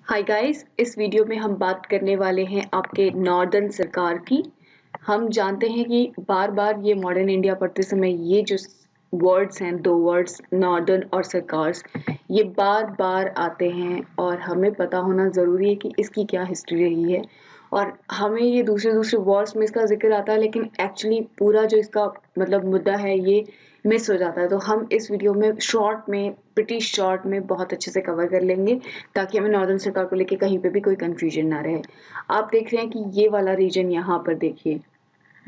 Hi guys, इस video में हम बात करने वाले हैं आपके नॉर्दर्न सरकार की। हम जानते हैं कि बार बार ये मॉडर्न इंडिया पढ़ते समय ये जो वर्ड्स हैं, दो वर्ड्स नॉर्दर्न और सरकार्स, ये बार बार आते हैं और हमें पता होना ज़रूरी है कि इसकी क्या हिस्ट्री रही है। और हमें ये दूसरे दूसरे वर्ड्स में इसका जिक्र आता है, लेकिन एक्चुअली पूरा जो इसका मतलब मुद्दा है ये मिस हो जाता है। तो हम इस वीडियो में शॉर्ट में, ब्रिटिश शॉर्ट में बहुत अच्छे से कवर कर लेंगे ताकि हमें नॉर्दर्न सरकार को लेके कहीं पे भी कोई कंफ्यूजन ना रहे। आप देख रहे हैं कि ये वाला रीजन यहाँ पर देखिए,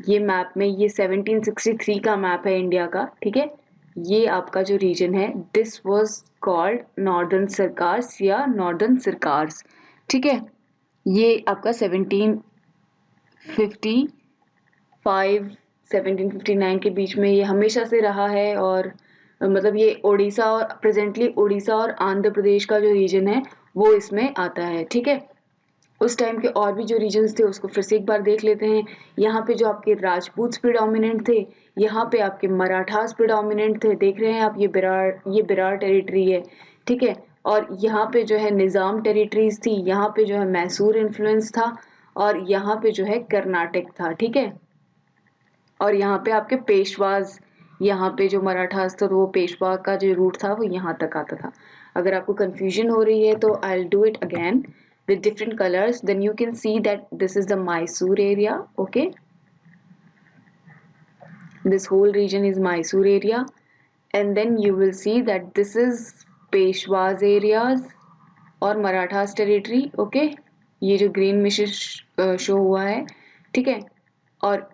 ये मैप में ये 1763 का मैप है इंडिया का, ठीक है। ये आपका जो रीजन है, दिस वाज कॉल्ड नॉर्दर्न सरकार्स या नॉर्दर्न सरकार्स, ठीक है। ये आपका 1755 1759 के बीच में ये हमेशा से रहा है। और मतलब ये उड़ीसा और प्रेजेंटली उड़ीसा और आंध्र प्रदेश का जो रीजन है वो इसमें आता है, ठीक है। उस टाइम के और भी जो रीजन्स थे उसको फिर से एक बार देख लेते हैं। यहाँ पे जो आपके राजपूत प्रिडोमिनेंट थे, यहाँ पे आपके मराठास प्रिडोमिनेंट थे। देख रहे हैं आप, ये बिरार टेरिटरी है, ठीक है। और यहाँ पे जो है निज़ाम टेरिटरीज थी, यहाँ पे जो है मैसूर इन्फ्लुएंस था, और यहाँ पे जो है कर्नाटक था, ठीक है। और यहाँ पे आपके पेशवाज, यहाँ पे जो मराठास था तो वो पेशवा का जो रूट था वो यहाँ तक आता था। अगर आपको कंफ्यूजन हो रही है तो I will do it again with different colors, then you can see that this is the Mysore area, okay. This whole region is Mysore area, and then you will see that this is Peshwas areas और Marathas territory, okay. ये जो green में show हुआ है, ठीक है। और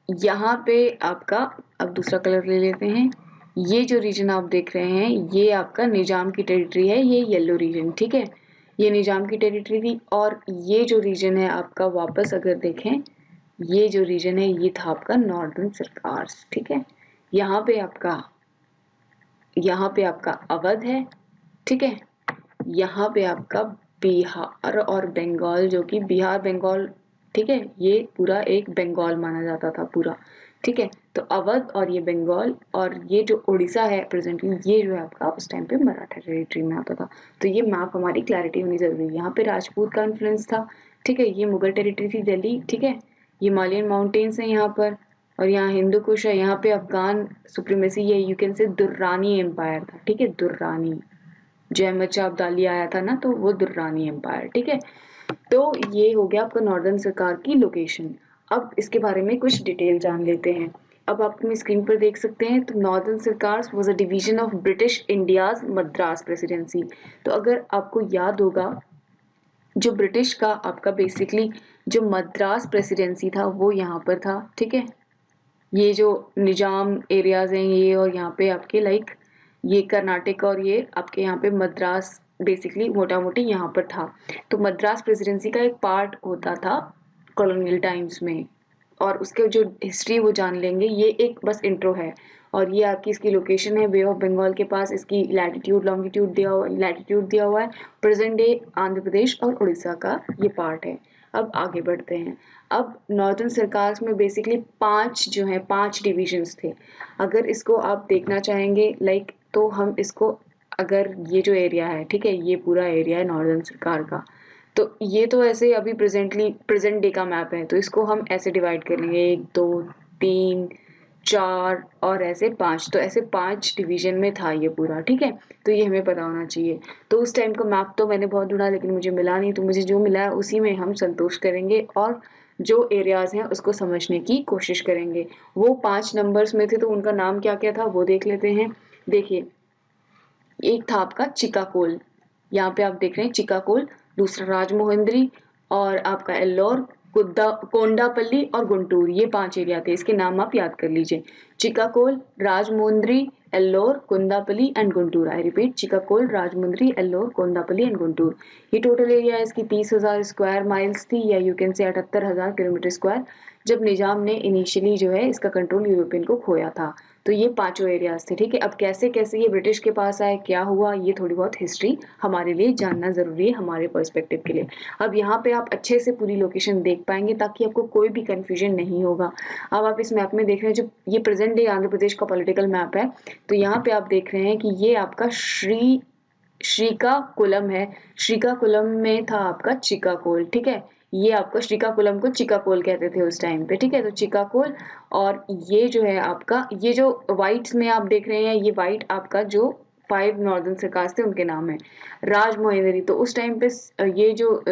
यहाँ पे आपका, अब दूसरा कलर ले लेते हैं। ये जो रीजन आप देख रहे हैं ये आपका निजाम की टेरिटरी है, ये येलो रीजन, ठीक है। ये निजाम की टेरिटरी थी। और ये जो रीजन है आपका, वापस अगर देखें, ये जो रीजन है ये था आपका नॉर्दर्न सरकार्स, ठीक है। यहाँ पे आपका अवध है, ठीक है। यहाँ पे आपका बिहार और बंगाल, जो कि बिहार बंगाल, ठीक है, ये पूरा एक बंगाल माना जाता था पूरा, ठीक है। तो अवध और ये बंगाल, और ये जो उड़ीसा है प्रेजेंटली, ये जो है आपका उस टाइम पे मराठा टेरिटरी में आता था। तो ये मैप हमारी क्लैरिटी होनी जरूरी है। यहाँ पे राजपूत का इन्फ्लुएंस था, ठीक है। ये मुगल टेरिटरी थी दिल्ली, ठीक है। ये हिमालयन माउंटेन्स है यहाँ पर, और यहाँ हिंदू कुश है। यहाँ पे अफगान सुप्रीमेसी, ये you can say Durrani empire था, ठीक है। दुर्रानी, जो अहमद शाह अब्दाली आया था ना, तो वो दुर्रानी एम्पायर, ठीक है। तो ये हो गया आपका नॉर्दर्न सरकार की लोकेशन। अब इसके बारे में कुछ डिटेल जान लेते हैं। अब आप अपनी स्क्रीन पर देख सकते हैं, तो northern Sarkar was a division of British India's Madras presidency. तो अगर आपको याद होगा, जो ब्रिटिश का आपका बेसिकली जो मद्रास प्रेसिडेंसी था वो यहाँ पर था, ठीक है। ये जो निजाम एरियाज हैं ये, और यहाँ पे आपके लाइक ये कर्नाटक, और ये आपके यहाँ पे मद्रास बेसिकली मोटा मोटी यहाँ पर था। तो मद्रास प्रेसिडेंसी का एक पार्ट होता था कॉलोनियल टाइम्स में, और उसके जो हिस्ट्री वो जान लेंगे। ये एक बस इंट्रो है, और ये आपकी इसकी लोकेशन है बे ऑफ बंगाल के पास। इसकी लैटिट्यूड लॉन्गिट्यूड दिया हुआ है। प्रेजेंट डे आंध्र प्रदेश और उड़ीसा का ये पार्ट है। अब आगे बढ़ते हैं। अब नॉर्दर्न सरकार में बेसिकली 5 जो है 5 डिविजन्स थे। अगर इसको आप देखना चाहेंगे लाइक, तो हम इसको, अगर ये जो एरिया है, ठीक है, ये पूरा एरिया है नॉर्दर्न सरकार का। तो ये तो ऐसे अभी प्रेजेंट डे का मैप है, तो इसको हम ऐसे डिवाइड कर लेंगे, 1 2 3 4 और ऐसे 5। तो ऐसे 5 डिवीजन में था ये पूरा, ठीक है। तो ये हमें पता होना चाहिए। तो उस टाइम का मैप तो मैंने बहुत ढूंढा लेकिन मुझे मिला नहीं, तो मुझे जो मिला है उसी में हम संतोष करेंगे और जो एरियाज हैं उसको समझने की कोशिश करेंगे। वो 5 नंबर्स में थे, तो उनका नाम क्या क्या था वो देख लेते हैं। देखिए, एक था आपका चिकाकोल, यहाँ पे आप देख रहे हैं चिकाकोल। दूसरा राजमोहिंद्री, और आपका एल्लोर, कोंडापल्ली और गुंटूर, ये 5 एरिया थे। इसके नाम आप याद कर लीजिए, Chicacole, Rajahmundry, Ellore, Kondapalli and Guntur. I repeat, Chicacole, Rajahmundry, Ellore, Kondapalli and Guntur. ये टोटल एरिया इसकी 30,000 स्क्वायर माइल्स थी, या यू कैन से 78,000 किलोमीटर स्क्वायर, जब निजाम ने इनिशियली जो है इसका कंट्रोल यूरोपियन को खोया था। तो ये 5 एरियाज थे, ठीक है। अब कैसे कैसे ये ब्रिटिश के पास आए, क्या हुआ, ये थोड़ी बहुत हिस्ट्री हमारे लिए जानना जरूरी है, हमारे पर्सपेक्टिव के लिए। अब यहाँ पे आप अच्छे से पूरी लोकेशन देख पाएंगे ताकि आपको कोई भी कंफ्यूजन नहीं होगा। अब आप इस मैप में देख रहे हैं, जो ये प्रेजेंट डे आंध्र प्रदेश का पॉलिटिकल मैप है, तो यहाँ पे आप देख रहे हैं कि ये आपका श्रीकाकुलम है, श्रीकाकुलम में था आपका चिकाकोल, ठीक है। ये आपका श्रीकाकुलम को चिकाकोल कहते थे उस टाइम पे, ठीक है। तो चिकाकोल, और ये जो है आपका, ये जो व्हाइट्स में आप देख रहे हैं, ये व्हाइट आपका जो 5 नॉर्दर्न सरकार्स थे उनके नाम है। राजमोहिंदरी, तो उस टाइम पे ये जो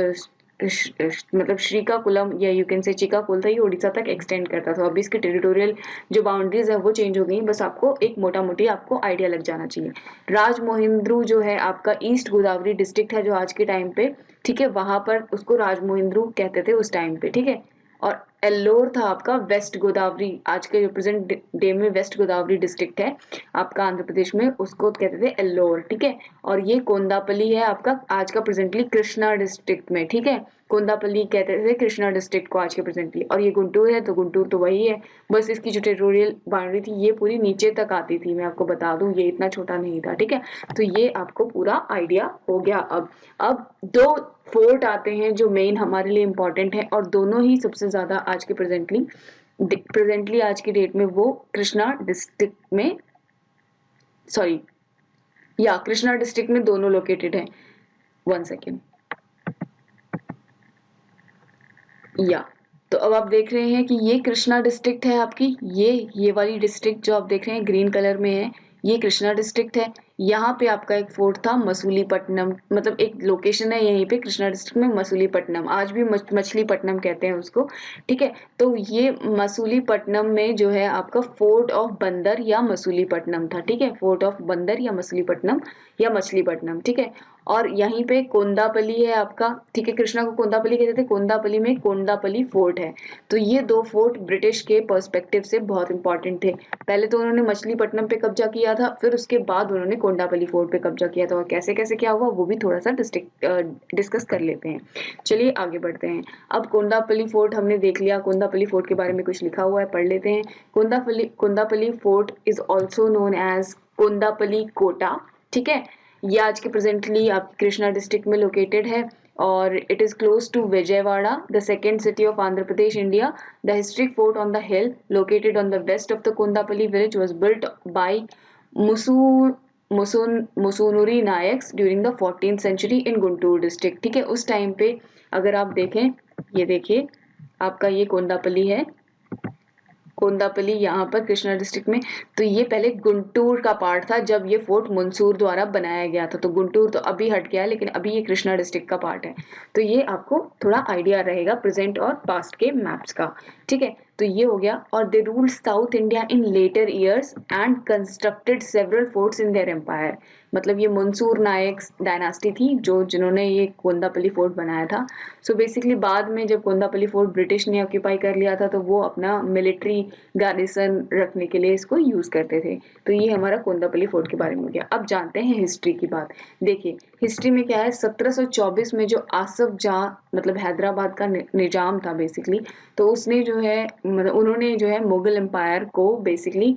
मतलब श्रीकाकुलम या यू कैन से चिकाकोल था, ये उड़ीसा तक एक्सटेंड करता था। अभी इसके टेरिटोरियल जो बाउंड्रीज है वो चेंज हो गई, बस आपको एक मोटा मोटी आपको आइडिया लग जाना चाहिए। राजमोहिंद्रू जो है आपका ईस्ट गोदावरी डिस्ट्रिक्ट है जो आज के टाइम पे, ठीक है, वहां पर उसको राजमोहिंद्रू कहते थे उस टाइम पे, ठीक है। और एल्लोर था आपका वेस्ट गोदावरी, आज के जो प्रेजेंट डे में वेस्ट गोदावरी डिस्ट्रिक्ट है आपका आंध्र प्रदेश में, उसको कहते थे एल्लोर, ठीक है। और ये कोंदापल्ली है आपका आज का प्रेजेंटली कृष्णा डिस्ट्रिक्ट में, ठीक है। कोंदापल्ली कहते थे कृष्णा डिस्ट्रिक्ट को आज के प्रेजेंटली। और ये गुंटूर है, तो गुंटूर तो वही है, बस इसकी जो टेरिटोरियल बाउंड्री थी ये पूरी नीचे तक आती थी, मैं आपको बता दूं, ये इतना छोटा नहीं था, ठीक है। तो ये आपको पूरा आइडिया हो गया। अब दो फोर्ट आते हैं जो मेन हमारे लिए इंपॉर्टेंट है, और दोनों ही सबसे ज्यादा आज के प्रेजेंटली आज की डेट में वो कृष्णा डिस्ट्रिक्ट में, सॉरी या कृष्णा डिस्ट्रिक्ट में दोनों लोकेटेड है। 1 सेकेंड, या तो अब आप देख रहे हैं कि ये कृष्णा डिस्ट्रिक्ट है आपकी, ये वाली डिस्ट्रिक्ट जो आप देख रहे हैं ग्रीन कलर में है, ये कृष्णा डिस्ट्रिक्ट है। यहाँ पे आपका एक फोर्ट था मसूलीपट्टनम, मतलब एक लोकेशन है यहीं पे कृष्णा डिस्ट्रिक्ट में, मसूलीपट्टनम, आज भी मछलीपट्टनम कहते हैं उसको, ठीक है। तो ये मसूलीपट्टनम में जो है आपका फोर्ट ऑफ बंदर या मसूलीपट्टनम था, ठीक है, फोर्ट ऑफ बंदर या मसूलीपट्टनम या मछलीपट्टनम, ठीक है। और यहीं पे कोंदापल्ली है आपका, ठीक है, कृष्णा को कोंदापल्ली कहते थे, कोंदापल्ली में कोंदापल्ली फोर्ट है। तो ये दो फोर्ट ब्रिटिश के पर्सपेक्टिव से बहुत इंपॉर्टेंट थे। पहले तो उन्होंने मछलीपट्टनम पे कब्जा किया था, फिर उसके बाद उन्होंने कोंडापल्ली फोर्ट पे कब्जा किया था, और कैसे कैसे क्या हुआ वो भी थोड़ा सा डिस्कस कर लेते हैं। चलिए आगे बढ़ते हैं। अब कोंडापल्ली फोर्ट हमने देख लिया, कोंडापल्ली फोर्ट के बारे में कुछ लिखा हुआ है, पढ़ लेते हैं। Kondapalli fort is also known as Kondapalli Kota, ठीक है। ये आज के प्रेजेंटली आप कृष्णा डिस्ट्रिक्ट में लोकेटेड है, और it is close to Vijayawada, the second city of Andhra Pradesh, India. The historic fort on the hill located on the west of the Kondapalli village was built by Musunuri Nayaks during the 14th century in Guntur district, ठीक है। उस time पे अगर आप देखें, ये देखिए आपका ये कोंडापल्ली है, कोंदापल्ली यहाँ पर कृष्णा डिस्ट्रिक्ट में, तो ये पहले गुंटूर का पार्ट था जब ये फोर्ट मंसूर द्वारा बनाया गया था। तो गुंटूर तो अभी हट गया है, लेकिन अभी ये कृष्णा डिस्ट्रिक्ट का पार्ट है। तो ये आपको थोड़ा आइडिया रहेगा प्रेजेंट और पास्ट के मैप्स का, ठीक है। तो ये हो गया। और they ruled south India in later years and constructed several forts in their empire. मतलब ये मंसूर नायक्स डायनास्टी थी जिन्होंने ये कोंदापल्ली फोर्ट बनाया था। सो बेसिकली बाद में जब कोंदापल्ली फोर्ट ब्रिटिश ने ऑक्यूपाई कर लिया था, तो वो अपना मिलिट्री गार्निसन रखने के लिए इसको यूज करते थे। तो ये हमारा कोंदापल्ली फोर्ट के बारे में हो गया। अब जानते हैं हिस्ट्री की बात। देखिए हिस्ट्री में क्या है, 1724 में जो आसफ जहां मतलब हैदराबाद का निजाम था बेसिकली, तो उसने जो है मतलब उन्होंने जो है मुगल एम्पायर को बेसिकली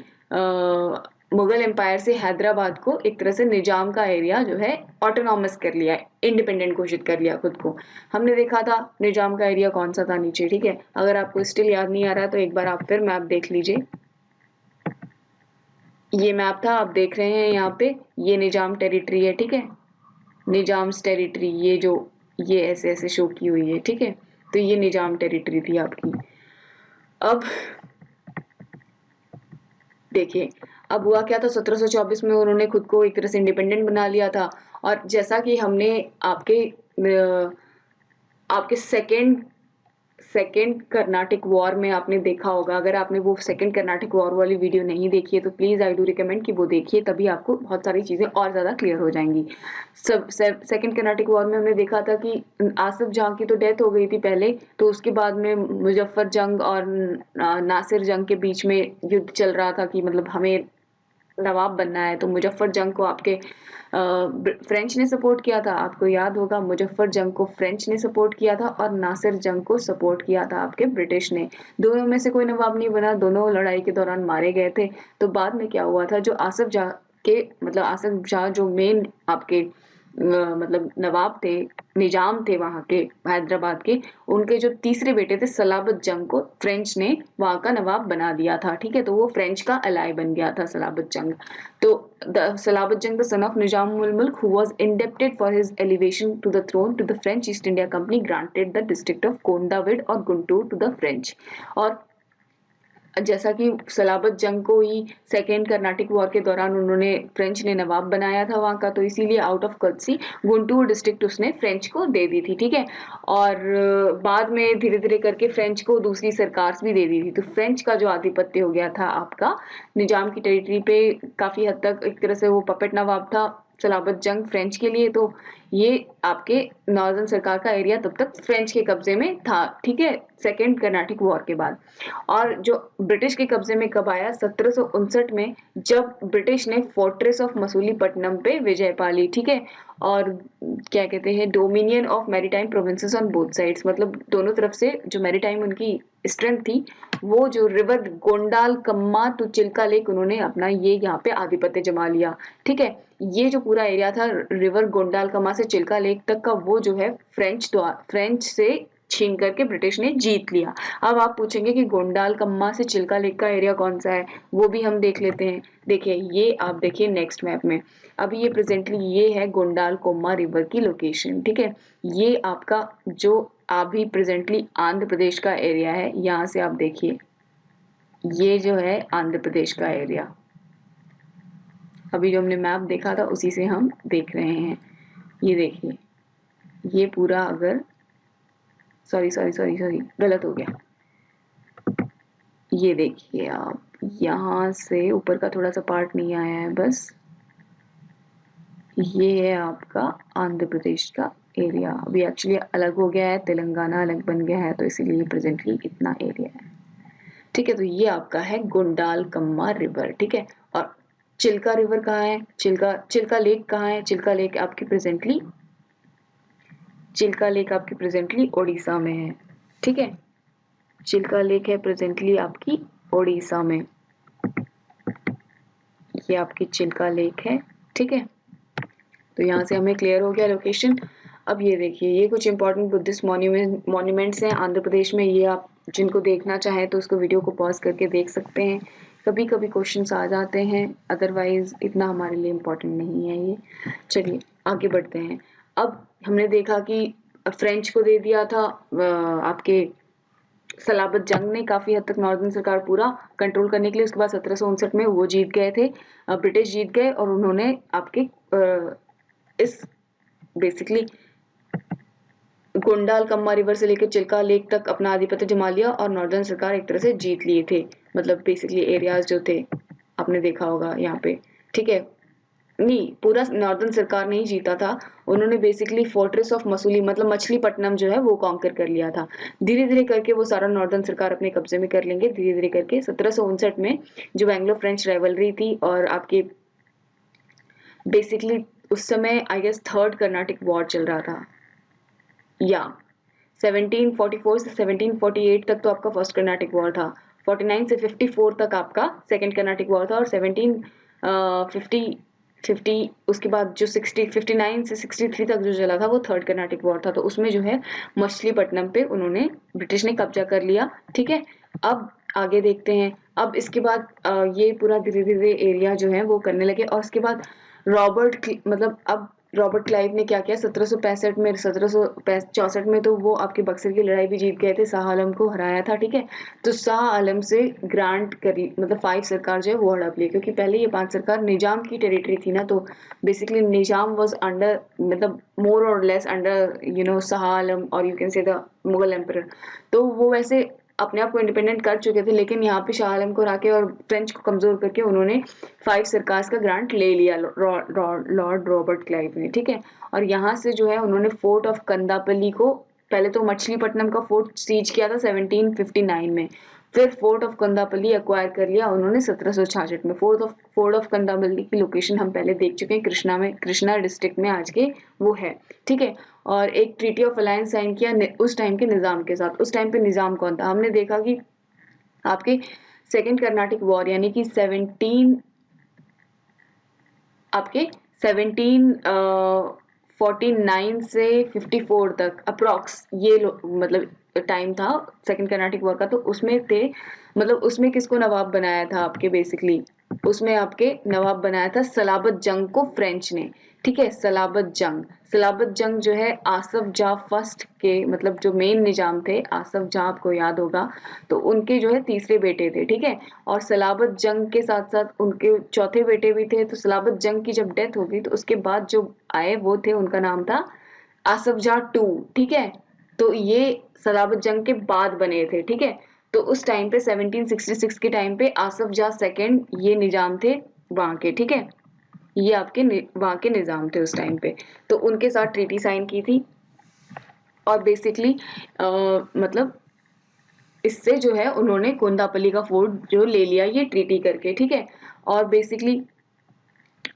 मुगल एम्पायर से हैदराबाद को एक तरह से निजाम का एरिया जो है ऑटोनॉमस कर लिया, इंडिपेंडेंट घोषित कर लिया खुद को। हमने देखा था निजाम का एरिया कौन सा था नीचे, ठीक है। अगर आपको स्टिल याद नहीं आ रहा तो एक बार आप फिर मैप देख लीजिए। ये मैप था, आप देख रहे हैं यहाँ पे, ये निजाम टेरिटरी है, ठीक है, निजाम्स टेरिटरी, ये ऐसे ऐसे शो की हुई है, ठीक है। तो ये निजाम टेरिटरी थी आपकी। अब देखिए अब हुआ क्या था, 1724 में उन्होंने खुद को एक तरह से इंडिपेंडेंट बना लिया था। और जैसा कि हमने आपके सेकेंड कर्नाटिक वॉर में आपने देखा होगा, अगर आपने वो सेकेंड कर्नाटिक वॉर वाली वीडियो नहीं देखी है तो प्लीज आई डू रिकमेंड कि वो देखिए, तभी आपको बहुत सारी चीजें और ज्यादा क्लियर हो जाएंगी। सेकेंड कर्नाटिक वॉर में हमने देखा था कि आसिफ जहां की तो डेथ हो गई थी पहले, तो उसके बाद में मुजफ्फर जंग और नासिर जंग के बीच में युद्ध चल रहा था कि मतलब हमें नवाब बनना है। तो मुजफ्फर जंग को आपके फ्रेंच ने सपोर्ट किया था, आपको याद होगा, मुजफ्फर जंग को फ्रेंच ने सपोर्ट किया था और नासिर जंग को सपोर्ट किया था आपके ब्रिटिश ने। दोनों में से कोई नवाब नहीं बना, दोनों लड़ाई के दौरान मारे गए थे। तो बाद में क्या हुआ था, जो आसिफ जाह के मतलब आसिफ जाह जो मेन आपके मतलब नवाब थे, निजाम थे वहाँ के हैदराबाद के, उनके जो तीसरे बेटे थे सलाबत जंग को फ्रेंच ने वहाँ का नवाब बना दिया था। ठीक है, तो वो फ्रेंच का अलाई बन गया था सलाबत जंग। तो सलाबत जंग the son of Nizam ul Mulk who was indebted for his elevation to the throne to the French East India Company granted the district of Kondavid और गुंटूर टू द फ्रेंच। और जैसा कि सलाबत जंग को ही सेकेंड कर्नाटिक वॉर के दौरान उन्होंने फ्रेंच ने नवाब बनाया था वहाँ का, तो इसीलिए आउट ऑफ कर्सी गुंटूर डिस्ट्रिक्ट उसने फ्रेंच को दे दी थी। ठीक है, और बाद में धीरे धीरे करके फ्रेंच को दूसरी सरकार भी दे दी थी। तो फ्रेंच का जो आधिपत्य हो गया था आपका निजाम की टेरिटरी पे, काफी हद तक एक तरह से वो पपेट नवाब था सलाबत जंग फ्रेंच के लिए। तो ये आपके नॉर्दर्न सरकार का एरिया तब तक फ्रेंच के कब्जे में था। ठीक है, सेकेंड कर्नाटिक वॉर के बाद। और जो ब्रिटिश के कब्जे में कब आया, 1759 में, जब ब्रिटिश ने फोर्ट्रेस ऑफ मसूलीपट्टनम पे विजय पा ली। ठीक है, और क्या कहते हैं, dominion of maritime provinces on both sides, मतलब दोनों तरफ से जो मैरीटाइम उनकी स्ट्रेंथ थी, वो जो river Gundlakamma to Chilika lake, उन्होंने अपना ये यहाँ पे आधिपत्य जमा लिया। ठीक है, ये जो पूरा एरिया था रिवर गोंडाल कम्मा से चिल्का लेक तक का, वो जो है फ्रेंच से छीन करके ब्रिटिश ने जीत लिया। अब आप पूछेंगे कि गोंडाल कम्मा से चिल्का लेक का एरिया कौन सा है, वो भी हम देख लेते हैं। देखिए, ये आप देखिए नेक्स्ट मैप में, अभी ये प्रेजेंटली ये है गोंडाल कोम्मा रिवर की लोकेशन। ठीक है, ये आपका जो अभी प्रेजेंटली आंध्र प्रदेश का एरिया है, यहाँ से आप देखिए, ये जो है आंध्र प्रदेश का एरिया, अभी जो हमने मैप देखा था उसी से हम देख रहे हैं। ये देखिए, ये पूरा अगर सॉरी सॉरी सॉरी सॉरी गलत हो गया, ये देखिए आप, यहाँ से ऊपर का थोड़ा सा पार्ट नहीं आया है, बस ये है आपका आंध्र प्रदेश का एरिया। अभी एक्चुअली अलग हो गया है, तेलंगाना अलग बन गया है, तो इसीलिए प्रेजेंटली इतना एरिया है। ठीक है, तो ये आपका है गोंडाल कम्मा रिवर। ठीक है, और चिल्का रिवर कहाँ है, चिल्का लेक कहाँ है, चिल्का लेक आपकी प्रेजेंटली ओडिशा में है। ठीक है, चिल्का लेक है प्रेजेंटली आपकी ओडिशा में, ये आपकी चिल्का लेक है। ठीक है, तो यहाँ से हमें क्लियर हो गया लोकेशन। अब ये देखिए, ये कुछ इंपॉर्टेंट बुद्धिस्ट मॉन्यूमेंट्स हैं आंध्र प्रदेश में, ये आप जिनको देखना चाहें तो उसको वीडियो को पॉज करके देख सकते हैं। कभी कभी क्वेश्चंस आ जाते हैं, अदरवाइज इतना हमारे लिए इम्पोर्टेंट नहीं है ये। चलिए आगे बढ़ते हैं। अब हमने देखा कि फ्रेंच को दे दिया था आपके सलाबत जंग ने काफी हद तक नॉर्दर्न सरकार पूरा कंट्रोल करने के लिए। उसके बाद 1759 में वो जीत गए थे, ब्रिटिश जीत गए, और उन्होंने आपके इस बेसिकली गोंडाल कम्मा रिवर से लेकर चिल्का लेक तक अपना आधिपत्य जमा लिया, और नॉर्दर्न सरकार एक तरह से जीत लिए थे, मतलब बेसिकली एरियाज जो थे आपने देखा होगा यहाँ पे। ठीक है, नहीं, पूरा नॉर्दर्न सरकार नहीं जीता था, उन्होंने बेसिकली फोर्ट्रेस ऑफ मसूली मतलब मछलीपट्टनम जो है वो कॉन्कर कर लिया था। धीरे धीरे करके वो सारा नॉर्दर्न सरकार अपने कब्जे में कर लेंगे धीरे धीरे करके। 1759 में जो एंग्लो फ्रेंच राइवलरी थी, और आपके बेसिकली उस समय I guess third Carnatic war चल रहा था, या 1744 से 1748 तक तो आपका फर्स्ट कर्नाटिक वॉर था, 49 से 54 तक आपका सेकंड कर्नाटिक वॉर था, और 1750 उसके बाद जो 59 से 63 तक जो चला था वो थर्ड कर्नाटिक वॉर था। तो उसमें जो है मछलीपट्टनम पे उन्होंने ब्रिटिश ने कब्जा कर लिया। ठीक है, अब आगे देखते हैं। अब इसके बाद ये पूरा धीरे धीरे एरिया जो है वो करने लगे, और उसके बाद अब रॉबर्ट क्लाइव ने क्या किया, 1764 में तो वो आपके बक्सर की लड़ाई भी जीत गए थे, शाह आलम को हराया था। ठीक है, तो शाह आलम से ग्रांट करी, मतलब 5 सरकार जो है वो हड़प ली, क्योंकि पहले ये 5 सरकार निजाम की टेरिटरी थी ना, तो बेसिकली निजाम वाज अंडर, मतलब मोर और लेस अंडर शाह आलम, और यू कैन से द मुगल एम्परर। तो वो वैसे अपने आप को इंडिपेंडेंट कर चुके थे, लेकिन यहाँ पे शाह आलम को हरा के और फ्रेंच को कमजोर करके उन्होंने 5 सरकार का ग्रांट ले लिया लॉर्ड रॉबर्ट क्लाइव ने। ठीक है, और यहाँ से जो है उन्होंने फोर्ट ऑफ कंदापल्ली को, पहले तो मछलीपट्टनम का फोर्ट सीज किया था 1759 में, फिर फोर्ट ऑफ कंदापल्ली एक्वायर कर लिया उन्होंने 1766 में। फोर्ट ऑफ कंदापल्ली की लोकेशन हम पहले देख चुके हैं, कृष्णा डिस्ट्रिक्ट में आज के वो है। ठीक है, और एक ट्रीटी ऑफ अलायंस साइन किया उस टाइम के निजाम के साथ। उस टाइम पे निजाम कौन था, हमने देखा कि आपके सेकेंड कर्नाटिक वॉर यानी कि 17 49 से 54 तक अप्रॉक्स ये मतलब टाइम था सेकंड कर्नाटिक वॉर का। तो उसमें थे मतलब उसमें किसको नवाब बनाया था आपके बेसिकली, उसमें आपके नवाब बनाया था सलाबत जंग को फ्रेंच ने, ठीक है। सलाबत जंग जो है आसफ जाह फर्स्ट के मतलब जो मेन निजाम थे, आसफ जाह आपको याद होगा, तो उनके जो है तीसरे बेटे थे, ठीक है। और सलाबत जंग के साथ साथ उनके चौथे बेटे भी थे। तो सलाबत जंग की जब डेथ हो गई तो उसके बाद जो आए वो थे, उनका नाम था आसफ जाह टू, ठीक है। तो ये सलाबत जंग के बाद बने थे, ठीक है। तो उस टाइम पे 1766 के टाइम पे आसफ जाह सेकंड ये निजाम थे वहां के, ठीक है। ये आपके वहां के निजाम थे उस टाइम पे। तो उनके साथ ट्रीटी साइन की थी और बेसिकली मतलब इससे जो है उन्होंने कोंडापल्ली का फोर्ट जो ले लिया ये ट्रीटी करके, ठीक है। और बेसिकली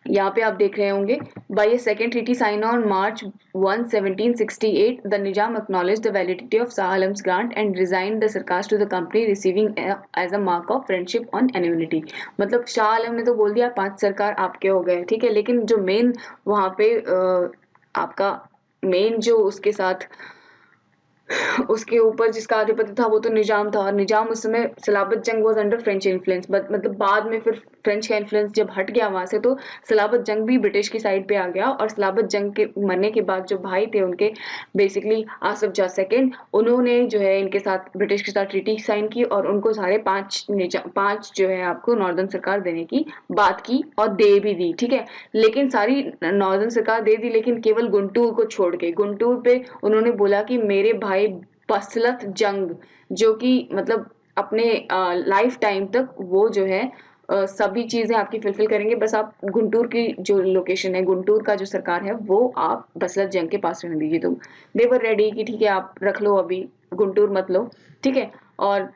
यहाँ पे आप देख रहे होंगे by a second treaty signed on March 1, 1768 the Nizam acknowledge the validity of Shah Alam's grant and resign the Sarkar to the company receiving as a mark of friendship on annuity. मतलब शाह आलम ने तो बोल दिया 5 सरकार आपके हो गए, ठीक है। लेकिन जो मेन वहां पे आपका मेन जो उसके साथ उसके ऊपर जिसका आधिपत्य था वो तो निजाम था। और निजाम उस समय सलाबत जंग वाज अंडर फ्रेंच इन्फ्लुएंस, मतलब बाद में फिर फ्रेंच का इन्फ्लुएंस जब हट गया वहां से तो सलाबत जंग भी ब्रिटिश की साइड पे आ गया। और सलाबत जंग के मरने के बाद जो भाई थे उनके बेसिकली आसफ जाह सेकंड, उन्होंने जो है इनके साथ ब्रिटिश के साथ ट्रीटी साइन की और उनको सारे पांच जो है आपको नॉर्दर्न सरकार देने की बात की और दे भी दी, ठीक है। लेकिन सारी नॉर्दर्न सरकार दे दी लेकिन केवल गुंटूर को छोड़ के, गुंटूर पे उन्होंने बोला कि मेरे भाई बसलत जंग जो कि मतलब अपने लाइफ टाइम तक वो जो है सभी चीजें आपकी फुलफिल करेंगे, बस आप गुंटूर की जो लोकेशन है, गुंटूर का जो सरकार है वो आप बसलत जंग के पास रहने दीजिए। तो देवर रेडी कि ठीक है आप रख लो, अभी गुंटूर मत लो, ठीक है। और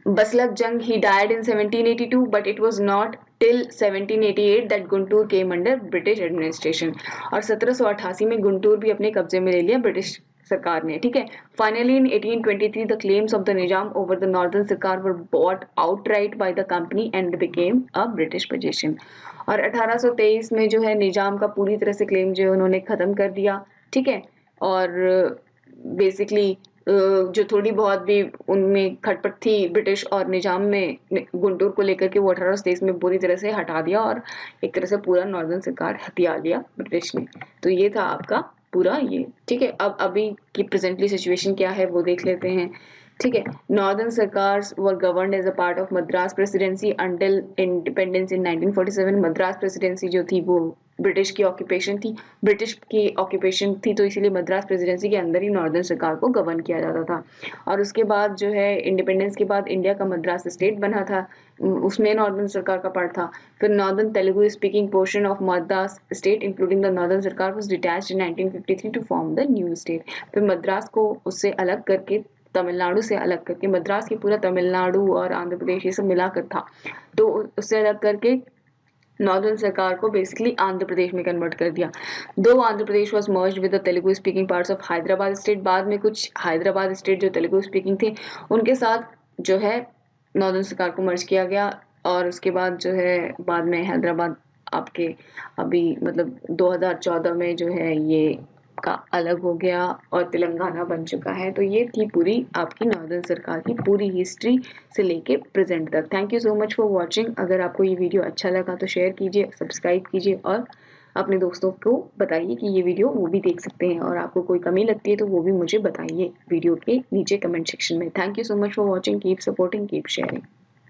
बसलत जंग he died in 1782 but it was not till 1788 that Guntur came under British administration। और 1788 में गुंटूर भी अपने कब्जे में ले लिया ब्रिटिश सरकार ने, ठीक है। Finally in 1823 the claims of the Nizam over the northern सरकार were bought outright by the company and became a British possession। और 1823 में जो है निजाम का पूरी तरह से क्लेम जो है उन्होंने खत्म कर दिया, ठीक है। और बेसिकली जो थोड़ी बहुत भी उनमें खटपट थी ब्रिटिश और निजाम में गुंटूर को लेकर के वो 1823 में पूरी तरह से हटा दिया और एक तरह से पूरा नॉर्दर्न सरकार हथिया लिया ब्रिटिश ने। तो ये था आपका पूरा ये, ठीक है। अब अभी की प्रेजेंटली सिचुएशन क्या है वो देख लेते हैं, ठीक है। Northern Sarkars were governed as a part of Madras presidency until independence in 1947। Madras presidency जो थी वो ब्रिटिश की ऑक्यूपेशन थी, तो इसीलिए मद्रास प्रेसिडेंसी के अंदर ही नॉर्दर्न सरकार को गवर्न किया जाता था। और उसके बाद जो है इंडिपेंडेंस के बाद इंडिया का मद्रास स्टेट बना था, उसमें नॉर्दर्न सरकार का पार्ट था। फिर northern Telugu speaking portion of Madras state including the northern Sarkar was detached in 1953 to form the new state. फिर मद्रास को उससे अलग करके, तमिलनाडु से अलग करके, मद्रास की पूरा तमिलनाडु और आंध्र प्रदेश ये सब मिलाकर था, तो उससे अलग करके नॉर्दर्न सरकार को बेसिकली आंध्र प्रदेश में कन्वर्ट कर दिया। दो Andhra Pradesh was merged with the Telugu speaking parts of Hyderabad state. बाद में कुछ हैदराबाद स्टेट जो तेलुगु स्पीकिंग थे उनके साथ जो है नॉर्दर्न सरकार को मर्ज किया गया। और उसके बाद जो है बाद में हैदराबाद आपके अभी मतलब 2014 में जो है ये का अलग हो गया और तेलंगाना बन चुका है। तो ये थी पूरी आपकी नॉर्दर्न सरकार की पूरी हिस्ट्री से लेके प्रेजेंट तक। Thank you so much for watching. अगर आपको ये वीडियो अच्छा लगा तो शेयर कीजिए, सब्सक्राइब कीजिए और अपने दोस्तों को बताइए कि ये वीडियो वो भी देख सकते हैं। और आपको कोई कमी लगती है तो वो भी मुझे बताइए वीडियो के नीचे कमेंट सेक्शन में। Thank you so much for watching. Keep supporting, keep sharing.